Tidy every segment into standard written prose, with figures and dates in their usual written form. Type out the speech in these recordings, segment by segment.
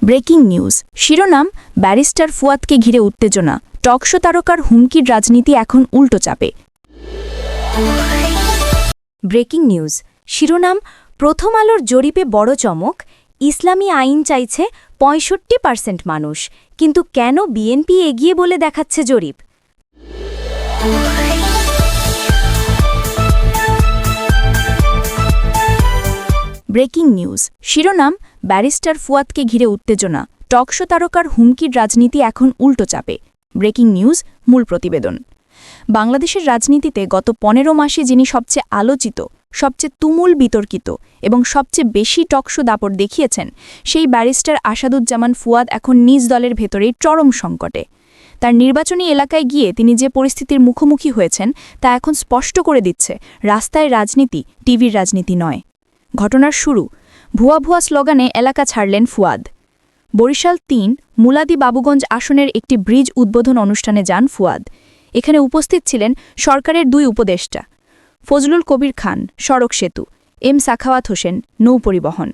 Breaking news শিরোনাম barrister ফুয়াদকে ঘিরে উত্তেজনা টকশো তারকার হুমকির রাজনীতি এখন উল্টো চাপে। ব্রেকিং নিউজ শিরোনাম প্রথম আলোর জরিপে বড় চমক ইসলামী আইন চাইছে ৬৫% মানুষ, কিন্তু কেন বিএনপি এগিয়ে বলে দেখাচ্ছে জরিপ। ব্রেকিং নিউজ শিরোনাম ব্যারিস্টার ফুয়াদকে ঘিরে উত্তেজনা টকশো তারকার হুমকির রাজনীতি এখন উল্টো চাপে। ব্রেকিং নিউজ মূল প্রতিবেদন। বাংলাদেশের রাজনীতিতে গত ১৫ মাসে যিনি সবচেয়ে আলোচিত, সবচেয়ে তুমুল বিতর্কিত এবং সবচেয়ে বেশি টকশো দাপট দেখিয়েছেন, সেই ব্যারিস্টার আসাদুজ্জামান ফুয়াদ এখন নিজ দলের ভেতরেই চরম সংকটে। তার নির্বাচনী এলাকায় গিয়ে তিনি যে পরিস্থিতির মুখোমুখি হয়েছেন তা এখন স্পষ্ট করে দিচ্ছে রাস্তায় রাজনীতি টিভির রাজনীতি নয়। ঘটনার শুরু ভুয়া ভুয়া স্লোগানে এলাকা ছাড়লেন ফুয়াদ। বরিশাল ৩ মুলাদি বাবুগঞ্জ আসনের একটি ব্রিজ উদ্বোধন অনুষ্ঠানে যান ফুয়াদ। এখানে উপস্থিত ছিলেন সরকারের ২ উপদেষ্টা, ফজলুল কবির খান সড়ক সেতু, এম সাখাওয়াত হোসেন নৌপরিবহন।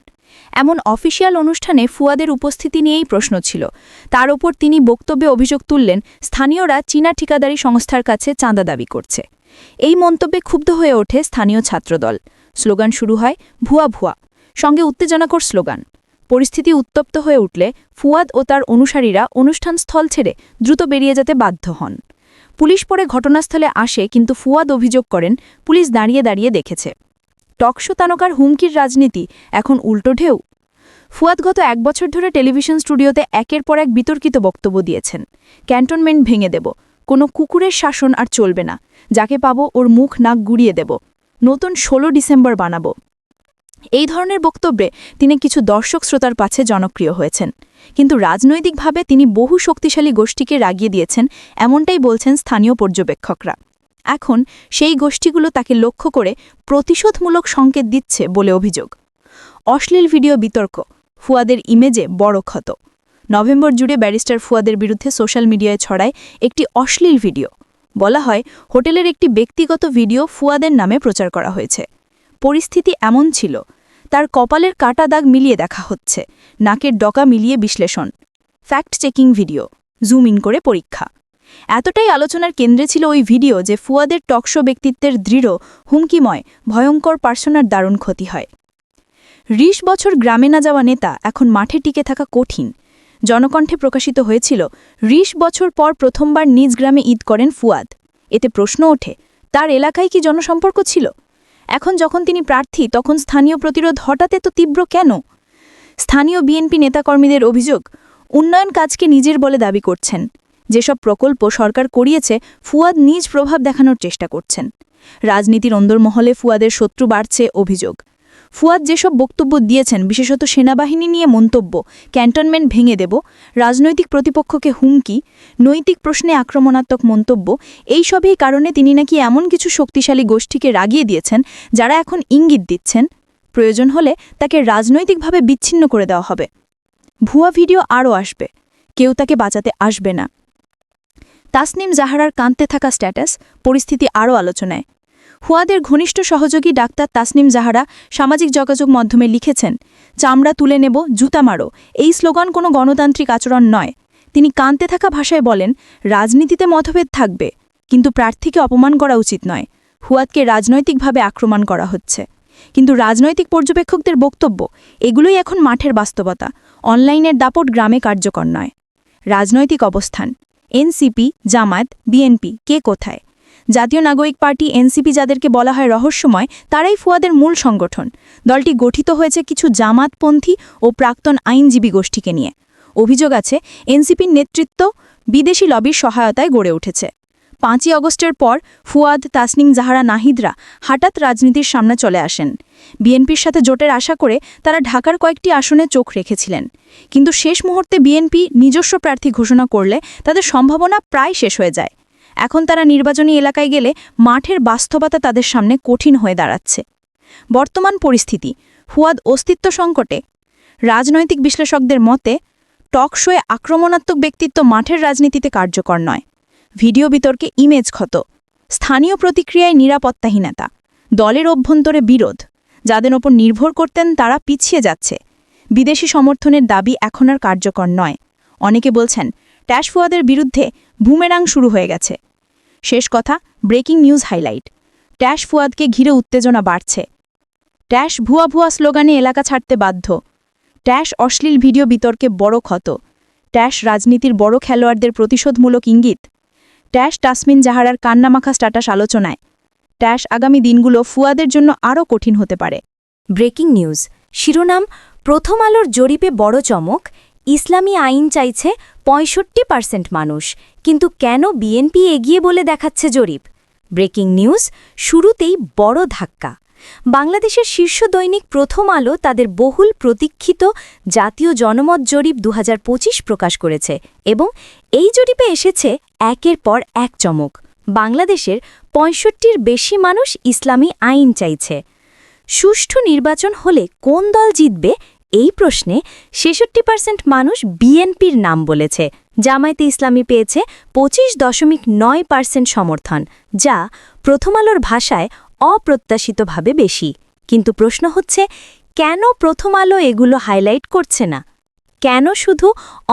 এমন অফিসিয়াল অনুষ্ঠানে ফুয়াদের উপস্থিতি নিয়েই প্রশ্ন ছিল। তার ওপর তিনি বক্তব্যে অভিযোগ তুললেন স্থানীয়রা চীনা ঠিকাদারি সংস্থার কাছে চাঁদা দাবি করছে। এই মন্তব্যে ক্ষুব্ধ হয়ে ওঠে স্থানীয় ছাত্রদল। স্লোগান শুরু হয় ভুয়া ভুয়া, সঙ্গে উত্তেজনাকর স্লোগান। পরিস্থিতি উত্তপ্ত হয়ে উঠলে ফুয়াদ ও তার অনুসারীরা অনুষ্ঠানস্থল ছেড়ে দ্রুত বেরিয়ে যেতে বাধ্য হন। পুলিশ পরে ঘটনাস্থলে আসে, কিন্তু ফুয়াদ অভিযোগ করেন পুলিশ দাঁড়িয়ে দাঁড়িয়ে দেখেছে। টকশো তারকার হুমকির রাজনীতি এখন উল্টো ঢেউ। ফুয়াদ গত ১ বছর ধরে টেলিভিশন স্টুডিওতে একের পর এক বিতর্কিত বক্তব্য দিয়েছেন। ক্যান্টনমেন্ট ভেঙে দেব, কোনো কুকুরের শাসন আর চলবে না, যাকে পাবো ওর মুখ নাক গুড়িয়ে দেব, নতুন ১৬ ডিসেম্বর বানাবো। এই ধরনের বক্তব্যে তিনি কিছু দর্শক শ্রোতার কাছে জনপ্রিয় হয়েছেন, কিন্তু রাজনৈতিকভাবে তিনি বহু শক্তিশালী গোষ্ঠীকে রাগিয়ে দিয়েছেন, এমনটাই বলছেন স্থানীয় পর্যবেক্ষকরা। এখন সেই গোষ্ঠীগুলো তাকে লক্ষ্য করে প্রতিশোধমূলক সংকেত দিচ্ছে বলে অভিযোগ। অশ্লীল ভিডিও বিতর্ক ফুয়াদের ইমেজে বড় ক্ষত। নভেম্বর জুড়ে ব্যারিস্টার ফুয়াদের বিরুদ্ধে সোশ্যাল মিডিয়ায় ছড়ায় একটি অশ্লীল ভিডিও। বলা হয় হোটেলের একটি ব্যক্তিগত ভিডিও ফুয়াদের নামে প্রচার করা হয়েছে। পরিস্থিতি এমন ছিল, তার কপালের কাটা দাগ মিলিয়ে দেখা হচ্ছে, নাকের ডকা মিলিয়ে বিশ্লেষণ, fact checking video, zoom in করে পরীক্ষা। এতটাই আলোচনার কেন্দ্রে ছিল ওই ভিডিও যে ফুয়াদের টকশো ব্যক্তিত্বের দৃঢ় হুমকিময় ভয়ঙ্কর পার্সোনার দারুণ ক্ষতি হয়। ২০ বছর গ্রামে না যাওয়া নেতা এখন মাঠে টিকে থাকা কঠিন। জনকণ্ঠে প্রকাশিত হয়েছিল ২০ বছর পর প্রথমবার নিজ গ্রামে ঈদ করেন ফুয়াদ। এতে প্রশ্ন ওঠে তার এলাকায় কি জনসম্পর্ক ছিল? এখন যখন তিনি প্রার্থী তখন স্থানীয় প্রতিরোধ হঠাৎ এত তীব্র কেন? স্থানীয় বিএনপি নেতাকর্মীদের অভিযোগ উন্নয়ন কাজকে নিজের বলে দাবি করছেন। যেসব প্রকল্প সরকার করিয়েছে ফুয়াদ নিজ প্রভাব দেখানোর চেষ্টা করছেন। রাজনীতির অন্দরমহলে ফুয়াদের শত্রু বাড়ছে অভিযোগ। ফুয়াদ যেসব বক্তব্য দিয়েছেন, বিশেষত সেনাবাহিনী নিয়ে মন্তব্য, ক্যান্টনমেন্ট ভেঙে দেব, রাজনৈতিক প্রতিপক্ষকে হুমকি, নৈতিক প্রশ্নে আক্রমণাত্মক মন্তব্য, এই সবই কারণে তিনি নাকি এমন কিছু শক্তিশালী গোষ্ঠীকে রাগিয়ে দিয়েছেন যারা এখন ইঙ্গিত দিচ্ছেন প্রয়োজন হলে তাকে রাজনৈতিকভাবে বিচ্ছিন্ন করে দেওয়া হবে। ভুয়া ভিডিও আরও আসবে, কেউ তাকে বাঁচাতে আসবে না। তাসনিম জাহারার কাঁদতে থাকা স্ট্যাটাস, পরিস্থিতি আরও আলোচনায়। ফুয়াদের ঘনিষ্ঠ সহযোগী ডাক্তার তাসনিম জাহারা সামাজিক যোগাযোগ মাধ্যমে লিখেছেন, চামড়া তুলে নেব, জুতা মারো, এই স্লোগান কোনো গণতান্ত্রিক আচরণ নয়। তিনি কাঁদতে থাকা ভাষায় বলেন, রাজনীতিতে মতভেদ থাকবে, কিন্তু প্রার্থীকে অপমান করা উচিত নয়। ফুয়াদকে রাজনৈতিকভাবে আক্রমণ করা হচ্ছে, কিন্তু রাজনৈতিক পর্যবেক্ষকদের বক্তব্য এগুলোই এখন মাঠের বাস্তবতা। অনলাইনের দাপট গ্রামে কার্যকর নয়। রাজনৈতিক অবস্থান এনসিপি, জামায়াত, বিএনপি কে কোথায়? জাতীয় নাগরিক পার্টি এনসিপি যাদেরকে বলা হয় রহস্যময়, তারাই ফুয়াদের মূল সংগঠন। দলটি গঠিত হয়েছে কিছু জামাতপন্থী ও প্রাক্তন আইনজীবী গোষ্ঠীকে নিয়ে। অভিযোগ আছে এনসিপির নেতৃত্ব বিদেশি লবির সহায়তায় গড়ে উঠেছে। ৫ই আগস্টের পর ফুয়াদ, তাসনিম জাহারা, নাহিদরা হঠাৎ রাজনীতির সামনে চলে আসেন। বিএনপির সাথে জোটের আশা করে তারা ঢাকার কয়েকটি আসনে চোখ রেখেছিলেন, কিন্তু শেষ মুহূর্তে বিএনপি নিজস্ব প্রার্থী ঘোষণা করলে তাদের সম্ভাবনা প্রায় শেষ হয়ে যায়। এখন তারা নির্বাচনী এলাকায় গেলে মাঠের বাস্তবতা তাদের সামনে কঠিন হয়ে দাঁড়াচ্ছে। বর্তমান পরিস্থিতি ফুয়াদ অস্তিত্ব সংকটে। রাজনৈতিক বিশ্লেষকদের মতে টকশোয়ে আক্রমণাত্মক ব্যক্তিত্ব মাঠের রাজনীতিতে কার্যকর নয়। ভিডিও বিতর্কে ইমেজ ক্ষত, স্থানীয় প্রতিক্রিয়ায় নিরাপত্তাহীনতা, দলের অভ্যন্তরে বিরোধ, যাদের ওপর নির্ভর করতেন তারা পিছিয়ে যাচ্ছে। বিদেশি সমর্থনের দাবি এখন আর কার্যকর নয়। অনেকে বলছেন ট্যাশ ফুয়াদের বিরুদ্ধে বুমেরাং শুরু হয়ে গেছে। শেষ কথা, ব্রেকিং নিউজ হাইলাইট। ট্যাশ ফুয়াদকে ঘিরে উত্তেজনা বাড়ছে। ট্যাশ ভুয়া ভুয়া স্লোগানে এলাকা ছাড়তে বাধ্য। ট্যাশ অশ্লীল ভিডিও বিতর্কে বড় ক্ষত। ট্যাশ রাজনীতির বড় খেলোয়াড়দের প্রতিশোধমূলক ইঙ্গিত। ট্যাশ তাসমিন জাহারার কান্নামাখা স্ট্যাটাস আলোচনায়। ট্যাশ আগামী দিনগুলো ফুয়াদের জন্য আরও কঠিন হতে পারে। ব্রেকিং নিউজ শিরোনাম, প্রথম আলোর জরিপে বড় চমক, ইসলামী আইন চাইছে 65% মানুষ, কিন্তু কেন বিএনপি এগিয়ে বলে দেখাচ্ছে জরিপ? ব্রেকিং নিউজ শুরুতেই বড় ধাক্কা। বাংলাদেশের শীর্ষ দৈনিক প্রথম আলো তাদের বহুল প্রতীক্ষিত জাতীয় জনমত জরিপ 2025 প্রকাশ করেছে এবং এই জরিপে এসেছে একের পর এক চমক। বাংলাদেশের 65-র বেশি মানুষ ইসলামী আইন চাইছে। সুষ্ঠু নির্বাচন হলে কোন দল জিতবে এই প্রশ্নে 66% মানুষ বিএনপির নাম বলেছে। জামায়াতে ইসলামী পেয়েছে 25.9% সমর্থন, যা প্রথম আলোর ভাষায় অপ্রত্যাশিতভাবে বেশি। কিন্তু প্রশ্ন হচ্ছে, কেন প্রথম আলো এগুলো হাইলাইট করছে না? কেন শুধু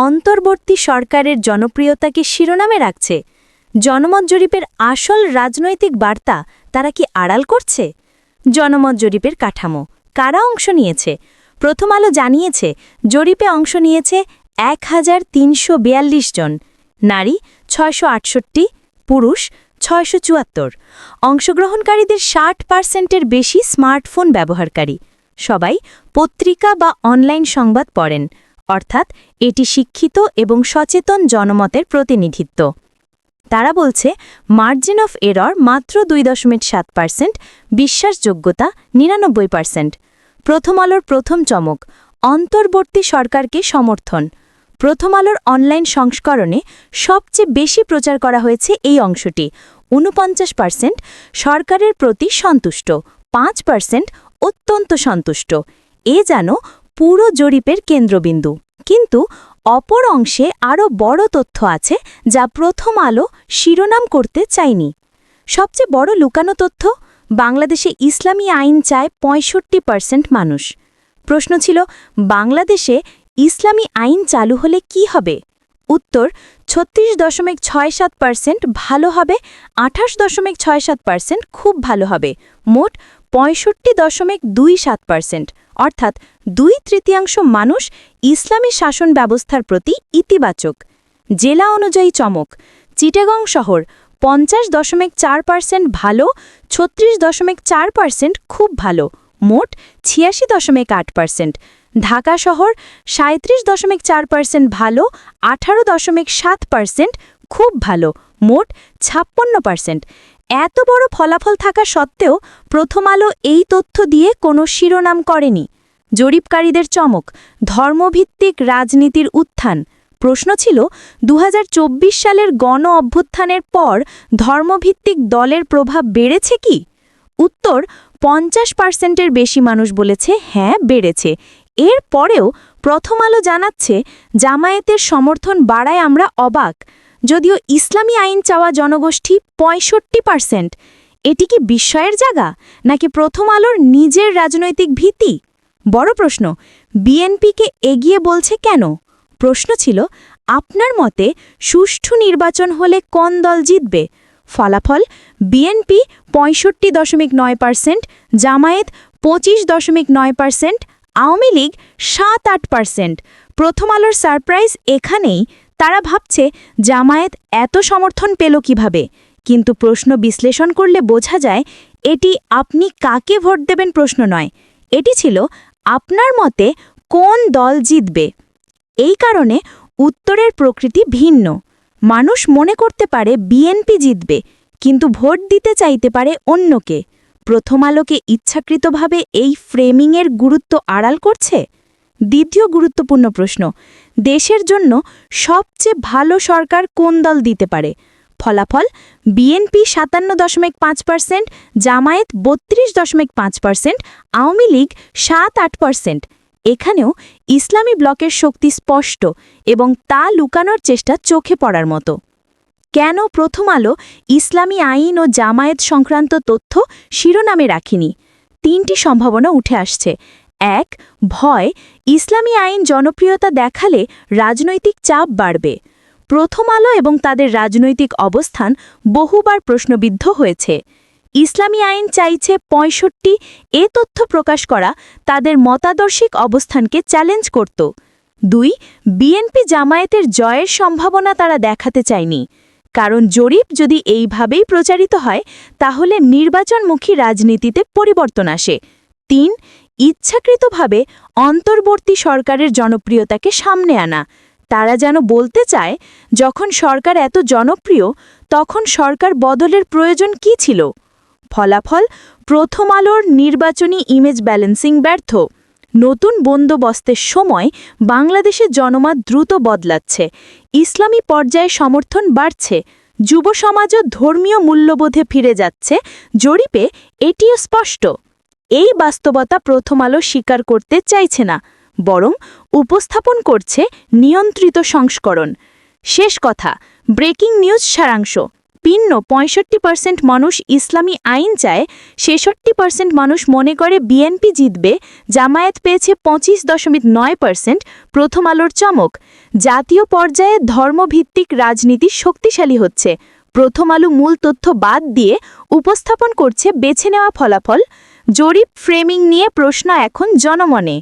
অন্তর্বর্তী সরকারের জনপ্রিয়তাকে শিরোনামে রাখছে? জনমত জরিপের আসল রাজনৈতিক বার্তা তারা কি আড়াল করছে? জনমত জরিপের কাঠামো, কারা অংশ নিয়েছে? প্রথম আলো জানিয়েছে জরিপে অংশ নিয়েছে 1342 জন, নারী 668, পুরুষ 674। অংশগ্রহণকারীদের 60%-এর বেশি স্মার্টফোন ব্যবহারকারী। সবাই পত্রিকা বা অনলাইন সংবাদ পড়েন, অর্থাৎ এটি শিক্ষিত এবং সচেতন জনমতের প্রতিনিধিত্ব। তারা বলছে মার্জিন অফ এরর মাত্র 2.7%, বিশ্বাসযোগ্যতা 99%। প্রথম আলোর প্রথম চমক, অন্তর্বর্তী সরকারকে সমর্থন। প্রথম আলোর অনলাইন সংস্করণে সবচেয়ে বেশি প্রচার করা হয়েছে এই অংশটি। 49% সরকারের প্রতি সন্তুষ্ট, 5% অত্যন্ত সন্তুষ্ট। এ যেন পুরো জরিপের কেন্দ্রবিন্দু। কিন্তু অপর অংশে আরও বড় তথ্য আছে যা প্রথম আলো শিরোনাম করতে চায়নি। সবচেয়ে বড় লুকানো তথ্য, বাংলাদেশে ইসলামী আইন চায় 65% মানুষ। প্রশ্ন ছিল, বাংলাদেশে ইসলামী আইন চালু হলে কি হবে? উত্তর, 36.67% ভালো হবে, 28.67% খুব ভালো হবে, মোট 65.27%, অর্থাৎ 2/3 মানুষ ইসলামী শাসন ব্যবস্থার প্রতি ইতিবাচক। জেলা অনুযায়ী চমক, চিটাগং শহর 50.4% ভালো, 36.4% খুব ভালো, মোট 86.8%। ঢাকা শহর 37.4% ভালো, 18.7% খুব ভালো, মোট 56%। এত বড় ফলাফল থাকা সত্ত্বেও প্রথম আলো এই তথ্য দিয়ে কোনো শিরোনাম করেনি। জরিপকারীদের চমক, ধর্মভিত্তিক রাজনীতির উত্থান। প্রশ্ন ছিল, 2024 সালের গণ অভ্যুত্থানের পর ধর্মভিত্তিক দলের প্রভাব বেড়েছে কি? উত্তর, 50%-এর বেশি মানুষ বলেছে হ্যাঁ বেড়েছে। এর পরেও প্রথম আলো জানাচ্ছে জামায়াতের সমর্থন বাড়ায় আমরা অবাক, যদিও ইসলামী আইন চাওয়া জনগোষ্ঠী 65%। এটি কি বিস্ময়ের জায়গা, নাকি প্রথম আলোর নিজের রাজনৈতিক ভীতি? বড় প্রশ্ন, বিএনপিকে এগিয়ে বলছে কেন? প্রশ্ন ছিল, আপনার মতে সুষ্ঠু নির্বাচন হলে কোন দল জিতবে? ফলাফল, বিএনপি 65.9%, জামায়াত 25.9%, আওয়ামী লীগ 7-8%। প্রথম আলোর সারপ্রাইজ এখানেই। তারা ভাবছে জামায়াত এত সমর্থন পেল কিভাবে, কিন্তু প্রশ্ন বিশ্লেষণ করলে বোঝা যায় এটি আপনি কাকে ভোট দেবেন প্রশ্ন নয়, এটি ছিল আপনার মতে কোন দল জিতবে। এই কারণে উত্তরের প্রকৃতি ভিন্ন। মানুষ মনে করতে পারে বিএনপি জিতবে, কিন্তু ভোট দিতে চাইতে পারে অন্যকে। প্রথম আলোকে ইচ্ছাকৃতভাবে এই ফ্রেমিংয়ের গুরুত্ব আড়াল করছে। দ্বিতীয় গুরুত্বপূর্ণ প্রশ্ন, দেশের জন্য সবচেয়ে ভালো সরকার কোন দল দিতে পারে? ফলাফল, বিএনপি 57.5%, জামায়াত 32.5%, আওয়ামী লীগ 7-8%। এখানেও ইসলামী ব্লকের শক্তি স্পষ্ট এবং তা লুকানোর চেষ্টা চোখে পড়ার মতো। কেন প্রথম আলো ইসলামী আইন ও জামায়াত সংক্রান্ত তথ্য শিরোনামে রাখিনি? 3টি সম্ভাবনা উঠে আসছে। 1. ভয়, ইসলামী আইন জনপ্রিয়তা দেখালে রাজনৈতিক চাপ বাড়বে। প্রথম আলো এবং তাদের রাজনৈতিক অবস্থান বহুবার প্রশ্নবিদ্ধ হয়েছে। ইসলামী আইন চাইছে 65 এ তথ্য প্রকাশ করা তাদের মতাদর্শিক অবস্থানকে চ্যালেঞ্জ করত। 2. বিএনপি জামায়াতের জয়ের সম্ভাবনা তারা দেখাতে চায়নি, কারণ জরিপ যদি এইভাবেই প্রচারিত হয় তাহলে নির্বাচনমুখী রাজনীতিতে পরিবর্তন আসে। 3. ইচ্ছাকৃতভাবে অন্তর্বর্তী সরকারের জনপ্রিয়তাকে সামনে আনা। তারা যেন বলতে চায়, যখন সরকার এত জনপ্রিয় তখন সরকার বদলের প্রয়োজন কী ছিল? ফলাফল, প্রথম আলোর নির্বাচনী ইমেজ ব্যালেন্সিং ব্যর্থ। নতুন বন্দোবস্তের সময় বাংলাদেশের জনমত দ্রুত বদলাচ্ছে, ইসলামী পর্যায়ে সমর্থন বাড়ছে, যুব সমাজও ধর্মীয় মূল্যবোধে ফিরে যাচ্ছে। জরিপে এটিও স্পষ্ট। এই বাস্তবতা প্রথম আলো স্বীকার করতে চাইছে না, বরং উপস্থাপন করছে নিয়ন্ত্রিত সংস্করণ। শেষ কথা, ব্রেকিং নিউজ সারাংশ। 65% মানুষ ইসলামী আইন চায়, 66% মানুষ মনে করে বিএনপি জিতবে, জামায়াত পেয়েছে 25.9%। প্রথম আলোর চমক, জাতীয় পর্যায়ে ধর্মভিত্তিক রাজনীতি শক্তিশালী হচ্ছে। প্রথম আলো মূল তথ্য বাদ দিয়ে উপস্থাপন করছে বেছে নেওয়া ফলাফল। জরিপ ফ্রেমিং নিয়ে প্রশ্ন এখন জনমনে।